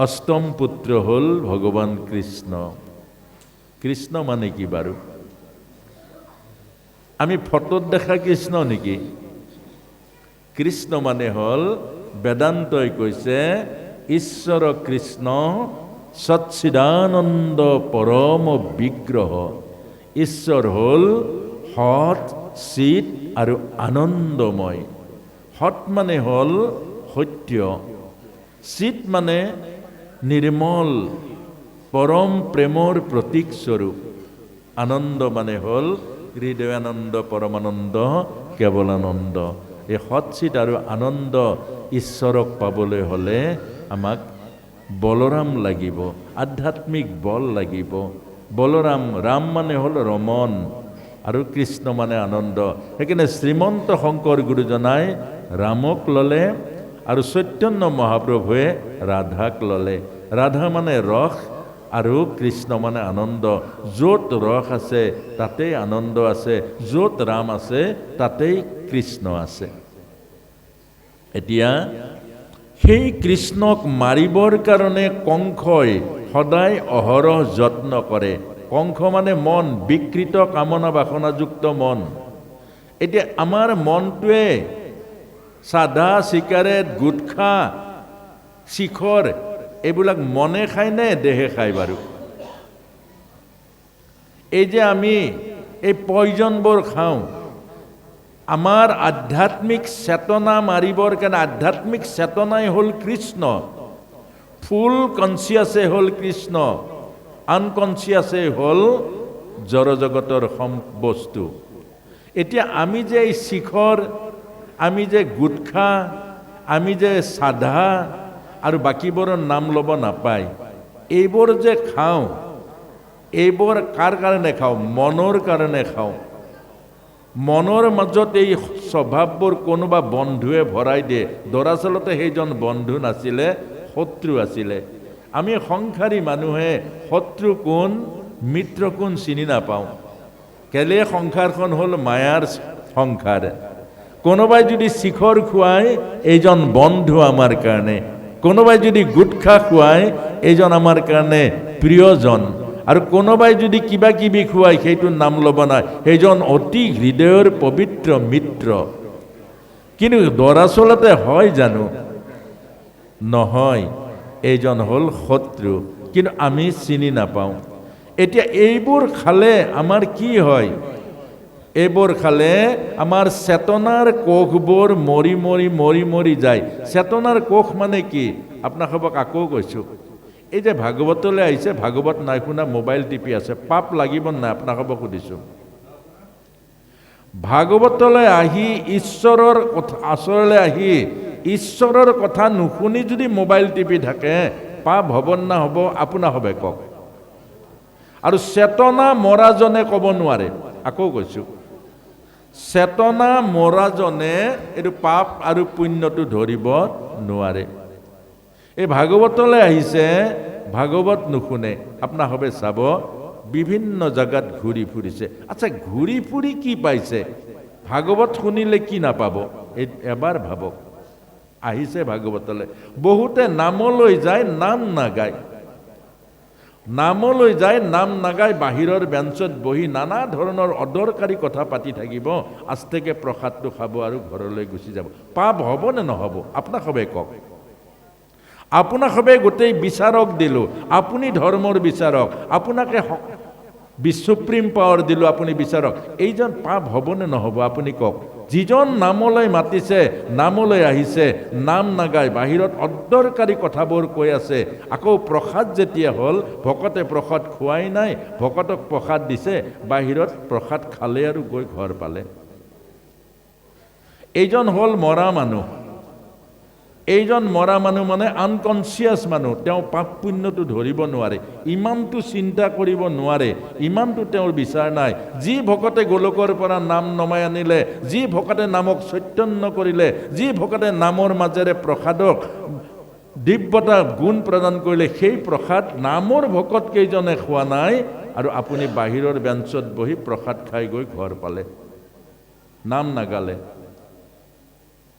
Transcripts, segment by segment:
অষ্টম পুত্ৰ হ'ল ভগৱান কৃষ্ণ। কৃষ্ণ মানে কি বাৰু? আমি ফটোত দেখা কৃষ্ণ নেকি? কৃষ্ণ মানে হ'ল, বেদান্তই কৈছে, ঈশ্বৰ কৃষ্ণ সচ্চিদানন্দ পৰম বিগ্ৰহ। ঈশ্বৰ হ'ল সৎ, চিত আৰু আনন্দময়। সৎ মানে হ'ল সত্য, চিত মানে নিৰ্মল পৰম প্ৰেমৰ প্ৰতীক স্বৰূপ, আনন্দ মানে হ'ল হৃদয়ানন্দ পৰমানন্দ কেৱলানন্দ। এই সৎচিত আৰু আনন্দ ঈশ্বৰক পাবলৈ হ'লে আমাক বলৰাম লাগিব, আধ্যাত্মিক বল লাগিব। বলৰাম, ৰাম মানে হ'ল ৰমন আৰু কৃষ্ণ মানে আনন্দ। সেইকাৰণে শ্ৰীমন্ত শংকৰ গুৰুজনাই ৰামক ল'লে আৰু চৈতন্য মহাপ্ৰভুৱে ৰাধাক ল'লে। ৰাধা মানে ৰস আৰু কৃষ্ণ মানে আনন্দ। য'ত ৰস আছে তাতেই আনন্দ আছে, য'ত ৰাম আছে তাতেই কৃষ্ণ আছে। এতিয়া সেই কৃষ্ণক মাৰিবৰ কাৰণে কংসই সদায় অহৰহ যত্ন কৰে। কংস মানে মন, বিকৃত কামনা বাসনাযুক্ত মন। এতিয়া আমাৰ মনটোৱে চাধা, চিগাৰেট, গুটখা, শিখৰ এইবিলাক মনে খায় নে দেহে খায় বাৰু? এই যে আমি এই পয়জনবোৰ খাওঁ, আমাৰ আধ্যাত্মিক চেতনা মাৰিবৰ কাৰণে, আধ্যাত্মিক চেতনাই হ'ল কৃষ্ণ। ফুল কনচিয়াছে হ'ল কৃষ্ণ, আনকনচিয়াছে হ'ল জড়জগতৰ বস্তু। এতিয়া আমি যে এই শিখৰ, আমি যে গুটখা, আমি যে চাধা আৰু বাকীবোৰৰ নাম ল'ব নাপায়, এইবোৰ যে খাওঁ, এইবোৰ কাৰ কাৰণে খাওঁ? মনৰ কাৰণে খাওঁ। মনৰ মাজত এই স্বভাৱবোৰ কোনোবা বন্ধুৱে ভৰাই দিয়ে। দৰাচলতে সেইজন বন্ধু নাছিলে, শত্ৰু আছিলে। আমি সংসাৰী মানুহে শত্ৰু কোন, মিত্ৰ কোন চিনি নাপাওঁ। কেলে সংসাৰখন হ'ল মায়াৰ সংসাৰ। কোনোবাই যদি শিখৰ খুৱায়, এইজন বন্ধু আমাৰ কাৰণে। কোনোবাই যদি গুটখা খুৱায়, এইজন আমাৰ কাৰণে প্ৰিয়জন। আৰু কোনোবাই যদি কিবা কিবি খুৱায়, সেইটো নাম ল'ব নাই, সেইজন অতি হৃদয়ৰ পবিত্ৰ মিত্ৰ। কিন্তু দৰাচলতে হয় জানো? নহয়, এইজন হ'ল শত্ৰু, কিন্তু আমি চিনি নাপাওঁ। এতিয়া এইবোৰ খালে আমাৰ কি হয়? এইবোৰ খালে আমাৰ চেতনাৰ কোষবোৰ মৰি মৰি মৰি মৰি যায়। চেতনাৰ কোষ মানে কি? আপোনালোকক আকৌ কৈছোঁ, এই যে ভাগৱতলৈ আহিছে, ভাগৱত নাই শুনা, মোবাইল টিপি আছে, পাপ লাগিব নাই আপোনালোকক সুধিছোঁ। ভাগৱতলৈ আহি ঈশ্বৰৰ ওচৰলৈ আহি ঈশ্বৰৰ কথা নুশুনি যদি মোবাইল টিপি থাকে, পাপ হ'ব না হ'ব? আপোনা হবে কওক। আৰু চেতনা মৰাজনে ক'ব নোৱাৰে, আকৌ কৈছোঁ, চেতনা মৰাজনে এইটো পাপ আৰু পুণ্যটো ধৰিব নোৱাৰে। এই ভাগৱতলৈ আহিছে, ভাগৱত নুশুনে, আপোনাৰ হবে চাব বিভিন্ন জাগাত ঘূৰি ফুৰিছে। আচ্ছা, ঘূৰি ফুৰি কি পাইছে? ভাগৱত শুনিলে কি নাপাব? এবাৰ ভাবক। আহিছে ভাগৱতলৈ, বহুতে নামলৈ যায়, নাম নাগায়। নামলৈ যায়, নাম নাগায়, বাহিৰৰ বেঞ্চত বহি নানা ধৰণৰ অদৰকাৰী কথা পাতি থাকিব, আস্তেকে প্ৰসাদটো খাব আৰু ঘৰলৈ গুচি যাব। পাপ হ'ব নে নহ'ব? আপোনাক সবে কওক। আপোনাক সবে গোটেই বিচাৰক দিলোঁ, আপুনি ধৰ্মৰ বিচাৰক, আপোনাকে সুপ্ৰিম পাৱাৰ দিলোঁ, আপুনি বিচাৰক। এইজন পাপ হ'ব নে নহ'ব? আপুনি কওক। যিজন নামলৈ মাতিছে, নামলৈ আহিছে, নাম নাগায়, বাহিৰত অদৰকাৰী কথাবোৰ কৈ আছে, আকৌ প্ৰসাদ যেতিয়া হ'ল, ভকতে প্ৰসাদ খোৱাই নাই, ভকতক প্ৰসাদ দিছে, বাহিৰত প্ৰসাদ খালে আৰু গৈ ঘৰ পালে। এইজন হ'ল মৰা মানুহ। এইজন মৰা মানুহ মানে আনকনচিয়াছ মানুহ। তেওঁ পাপ পুণ্যটো ধৰিব নোৱাৰে, ইমানটো চিন্তা কৰিব নোৱাৰে, ইমানটো তেওঁৰ বিচাৰ নাই। যি ভকতে গোলকৰ পৰা নাম নমাই আনিলে, যি ভকতে নামক চৈতন্য কৰিলে, যি ভকতে নামৰ মাজেৰে প্ৰসাদক দিব্যতা গুণ প্ৰদান কৰিলে, সেই প্ৰসাদ নামৰ ভকত কেইজনে খোৱা নাই, আৰু আপুনি বাহিৰৰ বেঞ্চত বহি প্ৰসাদ খাই গৈ ঘৰ পালে, নাম নাগালে।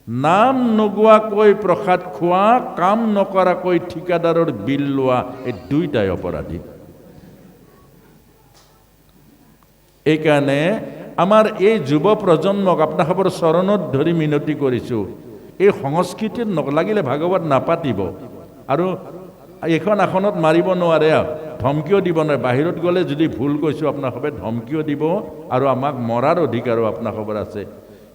নাম নোগোৱাকৈ প্ৰসাদ খোৱা, কাম নকৰাকৈ ঠিকাদাৰৰ বিল লোৱা, এই দুইটাই অপৰাধী। এইকাৰণে আমাৰ এই যুৱ প্ৰজন্মক আপোনালোকৰ চৰণত ধৰি মিনতি কৰিছোঁ, এই সংস্কৃতিত লাগিলে ভাগৱত নাপাতিব, আৰু এইখন আসনত মাৰিব নোৱাৰে, ধমকিও দিব নোৱাৰে। বাহিৰত গ'লে যদি ভুল কৈছোঁ আপোনালোকে ধমকিও দিব, আৰু আমাক মৰাৰ অধিকাৰো আপোনালোকৰ আছে।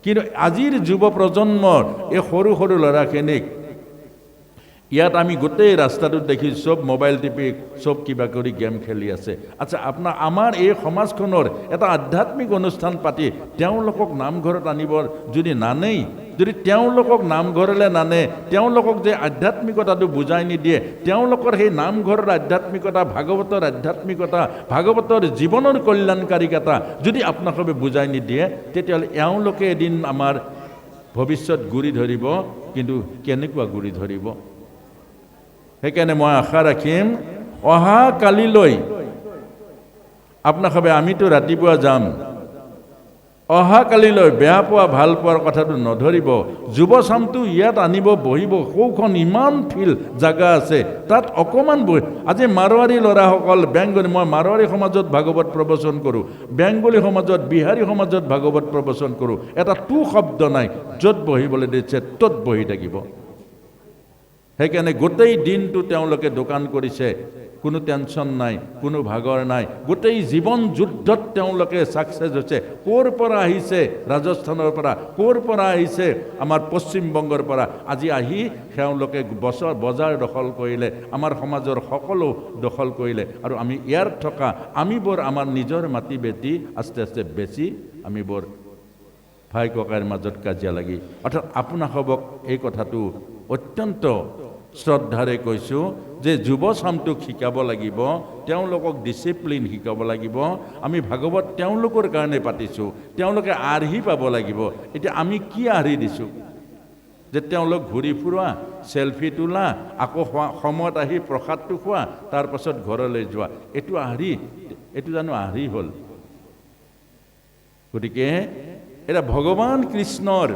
কিন্তু আজিৰ যুৱ প্ৰজন্মৰ এই সৰু সৰু ল'ৰাখিনিক ইয়াত আমি গোটেই ৰাস্তাটোত দেখিছোঁ, চব মোবাইল টিপি চব কিবা কৰি গেম খেলি আছে। আচ্ছা, আমাৰ এই সমাজখনৰ এটা আধ্যাত্মিক অনুষ্ঠান পাতি তেওঁলোকক নামঘৰত আনিব যদি নানেই, যদি তেওঁলোকক নামঘৰলৈ নানে, তেওঁলোকক যে আধ্যাত্মিকতাটো বুজাই নিদিয়ে, তেওঁলোকৰ সেই নামঘৰৰ আধ্যাত্মিকতা, ভাগৱতৰ আধ্যাত্মিকতা, ভাগৱতৰ জীৱনৰ কল্যাণকাৰিকতা যদি আপোনালোকে বুজাই নিদিয়ে, তেতিয়াহ'লে এওঁলোকে এদিন আমাৰ ভৱিষ্যত গুৰি ধৰিব। কিন্তু কেনেকুৱা গুৰি ধৰিব? সেইকাৰণে মই আশা ৰাখিম অহা কালিলৈ আপোনালোকে, আমিতো ৰাতিপুৱা যাম, অহা কালিলৈ বেয়া পোৱা ভাল পোৱাৰ কথাটো নধৰিব। যুৱ চামটো ইয়াত আনিব, বহিব, সৌখন ইমান ফিল্ড জাগা আছে, তাত অকণমান বহি, আজি মাৰোৱাৰী ল'ৰাসকল, বেংগলী, মই মাৰোৱাৰী সমাজত ভাগৱত প্ৰবচন কৰোঁ, বেংগলী সমাজত, বিহাৰী সমাজত ভাগৱত প্ৰবচন কৰোঁ, এটা টু শব্দ নাই, য'ত বহিবলৈ দিছে ত'ত বহি থাকিব। সেইকাৰণে গোটেই দিনটো তেওঁলোকে দোকান কৰিছে, কোনো টেনশ্যন নাই, কোনো ভাগৰ নাই, গোটেই জীৱন যুদ্ধত তেওঁলোকে ছাকচেছ হৈছে। ক'ৰ পৰা আহিছে? ৰাজস্থানৰ পৰা। ক'ৰ পৰা আহিছে? আমাৰ পশ্চিমবংগৰ পৰা। আজি আহি তেওঁলোকে বজাৰ দখল কৰিলে, আমাৰ সমাজৰ সকলো দখল কৰিলে, আৰু আমি ইয়াৰ থকা আমি বৰ আমাৰ নিজৰ মাটি বেটি আস্তে আস্তে বেছি আমি বৰ ভাই ককাইৰ মাজত কাজিয়া লাগি। অৰ্থাৎ আপোনাসৱক এই কথাটো অত্যন্ত শ্ৰদ্ধাৰে কৈছোঁ যে যুৱ চামটোক শিকাব লাগিব, তেওঁলোকক ডিচিপ্লিন শিকাব লাগিব। আমি ভাগৱত তেওঁলোকৰ কাৰণে পাতিছোঁ, তেওঁলোকে আৰ্হি পাব লাগিব। এতিয়া আমি কি আৰ্হি দিছোঁ? যে তেওঁলোক ঘূৰি ফুৰা, চেলফি তোলা, আকৌ সময়ত আহি প্ৰসাদটো খোৱা, তাৰপাছত ঘৰলৈ যোৱা, এইটো আৰ্হি? এইটো জানো আৰ্হি হ'ল? গতিকে এটা ভগৱান কৃষ্ণৰ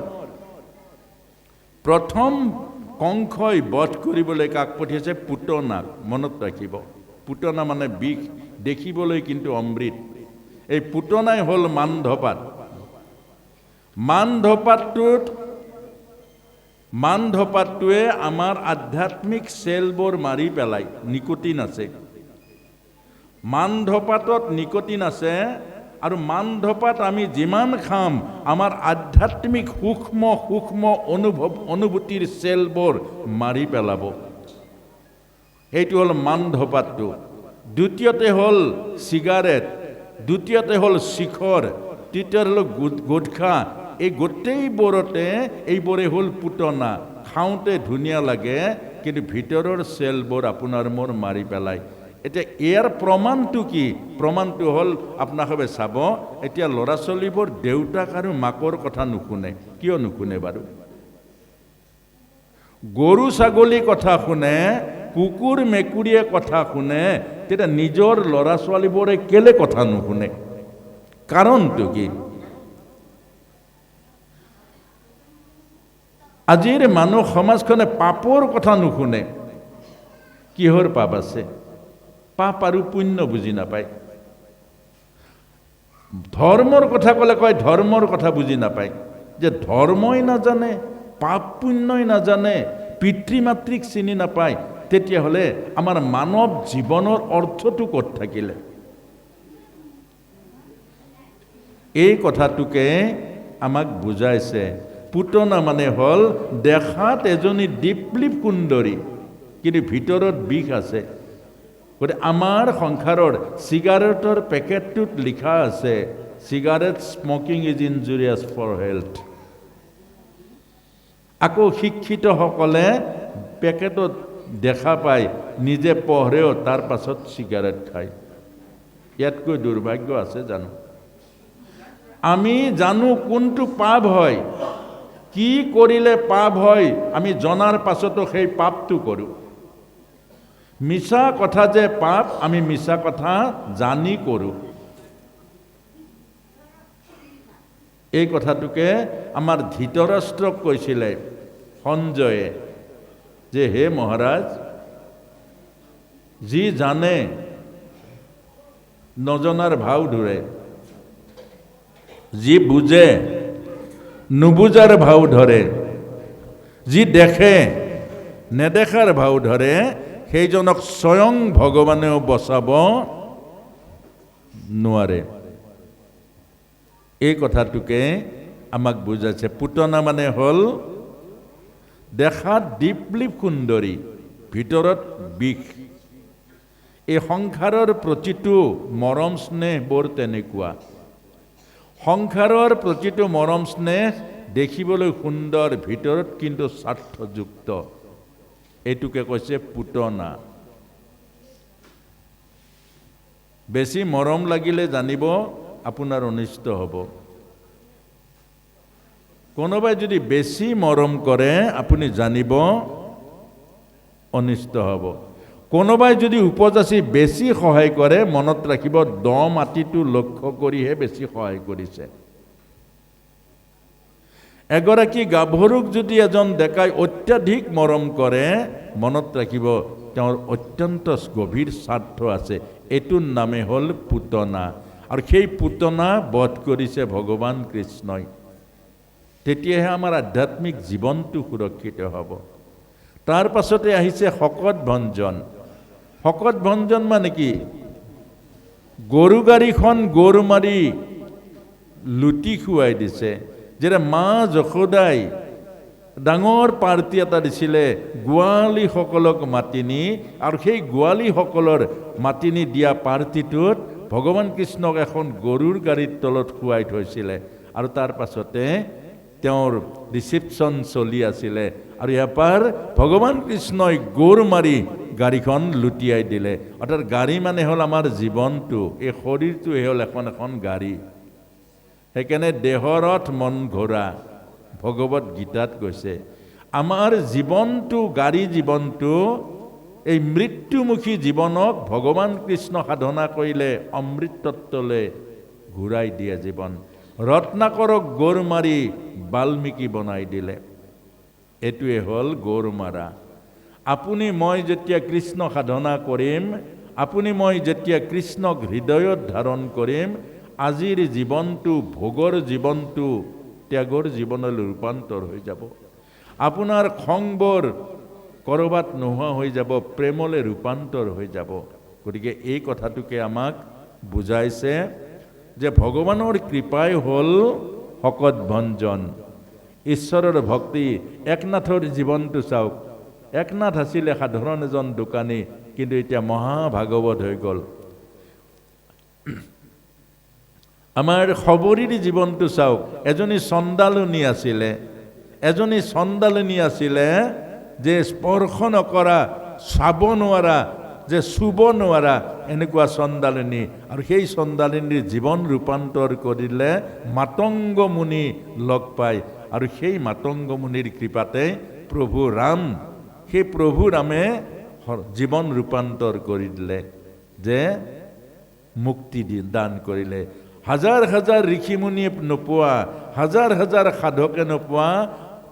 প্ৰথম কংসই বধ কৰিবলৈ কাক পঠিয়াইছে? পুতনাক। মনত ৰাখিব, পুতনা মানে বিষ, দেখিবলৈ কিন্তু অমৃত। এই পুতনাই হ'ল মানধপাত। মানধপাতটোৱে আমাৰ আধ্যাত্মিক চেলবোৰ মাৰি পেলায়। নিকোটিন আছে, মানধপাতত নিকোটিন আছে, আৰু মানধপাত আমি যিমান খাম আমাৰ আধ্যাত্মিক সূক্ষ্ম সূক্ষ্ম অনুভূতিৰ চেলবোৰ মাৰি পেলাব। এইটো হ'ল মানধপাতটো। দ্বিতীয়তে হ'ল চিগাৰেট, দ্বিতীয়তে হ'ল শিখৰ, তৃতীয়তে হ'ল গুটখা। এই গোটেইবোৰতে এইবোৰে হ'ল পুতনা। খাওঁতে ধুনীয়া লাগে, কিন্তু ভিতৰৰ চেলবোৰ আপোনাৰ মোৰ মাৰি পেলায়। এতিয়া ইয়াৰ প্ৰমাণটো কি? প্ৰমাণটো হ'ল আপোনালোকে চাব, এতিয়া ল'ৰা ছোৱালীবোৰ দেউতাক আৰু মাকৰ কথা নুশুনে। কিয় নুশুনে বাৰু? গৰু ছাগলী কথা শুনে, কুকুৰ মেকুৰীয়ে কথা শুনে, তেতিয়া নিজৰ ল'ৰা ছোৱালীবোৰে কেলে কথা নুশুনে? কাৰণটো কি? আজিৰ মানুহ সমাজখনে পাপৰ কথা নুশুনে। কিহৰ পাপ আছে? পাপ আৰু পুণ্য বুজি নাপায়। ধৰ্মৰ কথা ক'লে কয় ধৰ্মৰ কথা বুজি নাপায়। যে ধৰ্মই নাজানে, পাপ পুণ্যই নাজানে, পিতৃ মাতৃক চিনি নাপায়, তেতিয়াহ'লে আমাৰ মানৱ জীৱনৰ অৰ্থটো ক'ত থাকিলে? এই কথাটোকে আমাক বুজাইছে। পুতনা মানে হ'ল দেখাত এজনী দীপলিপ সুন্দৰী, কিন্তু ভিতৰত বিষ আছে। গতিকে আমাৰ সংসাৰৰ চিগাৰেটৰ পেকেটটোত লিখা আছে, cigarette smoking is injurious for health. আকৌ শিক্ষিতসকলে পেকেটত দেখা পায়, নিজে পঢ়েও, তাৰ পাছত চিগাৰেট খায়। ইয়াতকৈ দুৰ্ভাগ্য আছে জানো? আমি জানো কোনটো পাপ হয়, কি কৰিলে পাপ হয়, আমি জনাৰ পাছতো সেই পাপটো কৰোঁ। মিছা কথা যে পাপ, আমি মিছা কথা জানি কৰোঁ। এই কথাটোকে আমাৰ ধৃতৰাষ্ট্ৰক কৈছিলে সঞ্জয়ে যে হে মহাৰাজ, যি জানে নজনাৰ ভাও ধৰে, যি বুজে নুবুজাৰ ভাও ধৰে, যি দেখে নেদেখাৰ ভাও ধৰে, সেইজনক স্বয়ং ভগৱানেও বচাব নোৱাৰে। এই কথাটোকে আমাক বুজাইছে। পুতনা মানে হ'ল দেখাত দীপলি সুন্দৰী, ভিতৰত বিষ। এই সংসাৰৰ প্ৰতিটো মৰম স্নেহবোৰ তেনেকুৱা। সংসাৰৰ প্ৰতিটো মৰম স্নেহ দেখিবলৈ সুন্দৰ, ভিতৰত কিন্তু স্বাৰ্থযুক্ত। এইটোকে কৈছে পুতনা। বেছি মৰম লাগিলে জানিব আপোনাৰ অনিষ্ট হ'ব। কোনোবাই যদি বেছি মৰম কৰে আপুনি জানিব অনিষ্ট হ'ব। কোনোবাই যদি উপজাচি বেছি সহায় কৰে মনত ৰাখিব দ মাটিটো লক্ষ্য কৰিহে বেছি সহায় কৰিছে। এগৰাকী গাভৰুক যদি এজন ডেকাই অত্যাধিক মৰম কৰে মনত ৰাখিব তেওঁৰ অত্যন্ত গভীৰ স্বাৰ্থ আছে। এইটোৰ নামে হ'ল পুতনা। আৰু সেই পুতনা বধ কৰিছে ভগৱান কৃষ্ণই। তেতিয়াহে আমাৰ আধ্যাত্মিক জীৱনটো সুৰক্ষিত হ'ব। তাৰ পাছতে আহিছে শকত ভঞ্জন। শকত ভঞ্জন মানে কি? গৰু গাড়ীখন গৰু মাৰি লুটি খুৱাই দিছে। যেনে মা যশোদাই ডাঙৰ পাৰ্টি এটা দিছিলে গোৱালীসকলক মাতি নি, আৰু সেই গোৱালীসকলৰ মাতি নি দিয়া পাৰ্টিটোত ভগৱান কৃষ্ণক এখন গৰুৰ গাড়ীৰ তলত শুৱাই থৈছিলে। আৰু তাৰ পাছতে তেওঁৰ ৰিচিপশ্যন চলি আছিলে। আৰু এবাৰ ভগৱান কৃষ্ণই গৌৰ মাৰি গাড়ীখন লুটিয়াই দিলে। অৰ্থাৎ গাড়ী মানে হ'ল আমাৰ জীৱনটো, এই শৰীৰটোৱে হ'ল এখন এখন গাড়ী। সেইকাৰণে দেহৰত মন ঘোৰা ভগৱত গীতাত কৈছে। আমাৰ জীৱনটো, গাড়ী জীৱনটো, এই মৃত্যুমুখী জীৱনক ভগৱান কৃষ্ণ সাধনা কৰিলে অমৃতত্বলৈ ঘূৰাই দিয়ে জীৱন। ৰত্নাকৰক গৌৰ মাৰি বাল্মীকি বনাই দিলে। এইটোৱে হ'ল গৌৰ মাৰা। আপুনি মই যেতিয়া কৃষ্ণ সাধনা কৰিম, আপুনি মই যেতিয়া কৃষ্ণক হৃদয়ত ধাৰণ কৰিম, আজিৰ জীৱনটো, ভোগৰ জীৱনটো ত্যাগৰ জীৱনলৈ ৰূপান্তৰ হৈ যাব। আপোনাৰ খংবোৰ ক'ৰবাত নোহোৱা হৈ যাব, প্ৰেমলৈ ৰূপান্তৰ হৈ যাব। গতিকে এই কথাটোকে আমাক বুজাইছে যে ভগৱানৰ কৃপাই হ'ল শকত ভঞ্জন, ঈশ্বৰৰ ভক্তি। একনাথৰ জীৱনটো চাওক। একনাথ আছিলে সাধাৰণ এজন দোকানী, কিন্তু এতিয়া মহাভাগৱত হৈ গ'ল। আমাৰ সবৰীৰ জীৱনটো চাওক। এজনী চণ্ডালনী আছিলে, এজনী চণ্ডালনী আছিলে যে স্পৰ্শ নকৰা, চাব নোৱাৰা, যে চুব নোৱাৰা, এনেকুৱা চণ্ডালনী। আৰু সেই চণ্ডালনীৰ জীৱন ৰূপান্তৰ কৰিলে মাতংগ মুনি লগ পায়। আৰু সেই মাতংগ মুনিৰ কৃপাতে প্ৰভু ৰাম, সেই প্ৰভু ৰামে জীৱন ৰূপান্তৰ কৰি দিলে, যে মুক্তি দান কৰিলে। হাজাৰ হাজাৰ ঋষিমুনিয়ে নোপোৱা, হাজাৰ হাজাৰ সাধকে নোপোৱা,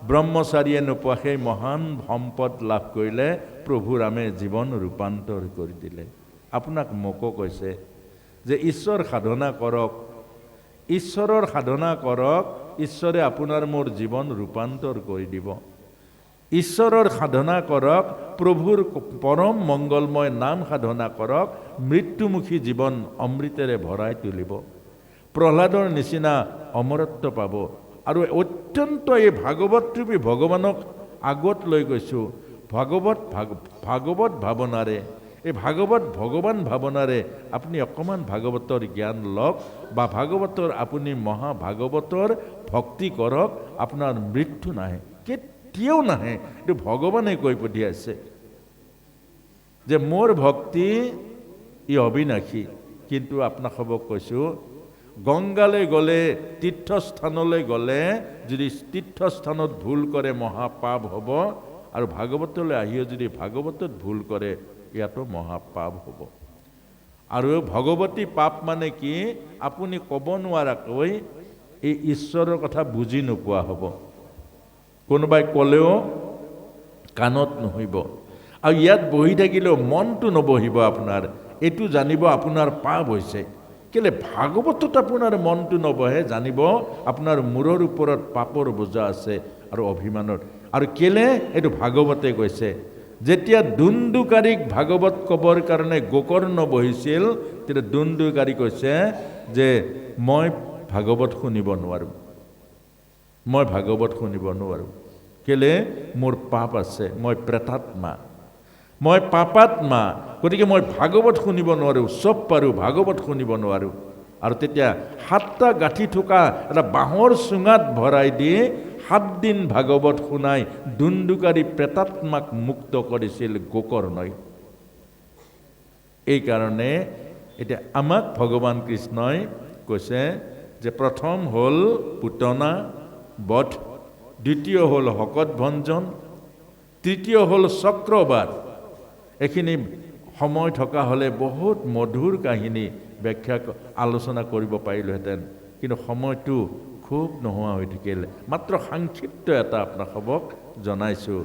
ব্ৰহ্মচাৰীয়ে নোপোৱা সেই মহান সম্পদ লাভ কৰিলে প্ৰভু ৰামে জীৱন ৰূপান্তৰ কৰি দিলে। আপোনাক মোকো কৈছে যে ঈশ্বৰ সাধনা কৰক, ঈশ্বৰৰ সাধনা কৰক, ঈশ্বৰে আপোনাৰ মোৰ জীৱন ৰূপান্তৰ কৰি দিব। ঈশ্বৰৰ সাধনা কৰক, প্ৰভুৰ পৰম মংগলময় নাম সাধনা কৰক, মৃত্যুমুখী জীৱন অমৃতেৰে ভৰাই তুলিব। প্ৰহ্লাদৰ নিচিনা অমৰত্ব পাব। আৰু অত্যন্ত এই ভাগৱতৰূপী ভগৱানক আগত লৈ গৈছোঁ। ভাগৱত ভাৱনাৰে, এই ভাগৱত ভগৱান ভাৱনাৰে আপুনি অকণমান ভাগৱতৰ জ্ঞান লওক, বা ভাগৱতৰ আপুনি মহাভাগৱতৰ ভক্তি কৰক। আপোনাৰ মৃত্যু নাহে, কেতিয়াও নাহে। এইটো ভগৱানে কৈ পঠিয়াইছে যে মোৰ ভক্তি ই অবিনাশী। কিন্তু আপোনাক হ'ব কৈছোঁ, গংগালৈ গ'লে, তীৰ্থস্থানলৈ গ'লে যদি তীৰ্থস্থানত ভুল কৰে মহাপাপ হ'ব, আৰু ভাগৱতলৈ আহিও যদি ভাগৱতত ভুল কৰে ইয়াতো মহাপাপ হ'ব। আৰু ভগৱতী পাপ মানে কি? আপুনি ক'ব নোৱাৰাকৈ এই ঈশ্বৰৰ কথা বুজি নোপোৱা হ'ব। কোনোবাই ক'লেও কাণত নুশুনিব, আৰু ইয়াত বহি থাকিলেও মনটো নবহিব আপোনাৰ। এইটো জানিব আপোনাৰ পাপ হৈছে। কেলে ভাগৱতত আপোনাৰ মনটো নবহে, জানিব আপোনাৰ মূৰৰ ওপৰত পাপৰ বোজা আছে আৰু অভিমানৰ। আৰু কেলে এইটো ভাগৱতে কৈছে, যেতিয়া দুন্দুকাৰীক ভাগৱত ক'বৰ কাৰণে গোকৰ্ণ বহিছিল, তেতিয়া দুন্দুকাৰী কৈছে যে মই ভাগৱত শুনিব নোৱাৰোঁ, মই ভাগৱত শুনিব নোৱাৰোঁ। কেলে মোৰ পাপ আছে, মই প্ৰেতাত্মা, মই পাপাত্মা, গতিকে মই ভাগৱত শুনিব নোৱাৰোঁ, চব পাৰোঁ, ভাগৱত শুনিব নোৱাৰোঁ। আৰু তেতিয়া 7টা গাঁঠি থকা এটা বাঁহৰ চুঙাত ভৰাই দি 7 দিন ভাগৱত শুনাই দুন্দুকাৰী প্ৰেতাত্মাক মুক্ত কৰিছিল গোকৰ্ণই। এইকাৰণে এতিয়া আমাক ভগৱান কৃষ্ণই কৈছে যে প্ৰথম হ'ল পুতনা বধ, দ্বিতীয় হ'ল শকত ভঞ্জন, তৃতীয় হ'ল চক্ৰবাদ। এইখিনি সময় থকা হ'লে বহুত মধুৰ কাহিনী ব্যাখ্যা আলোচনা কৰিব পাৰিলোহেঁতেন, কিন্তু সময়টো খুব নোহোৱা হৈ থাকিল। মাত্ৰ সংক্ষিপ্ত এটা আপোনাক জনাইছোঁ।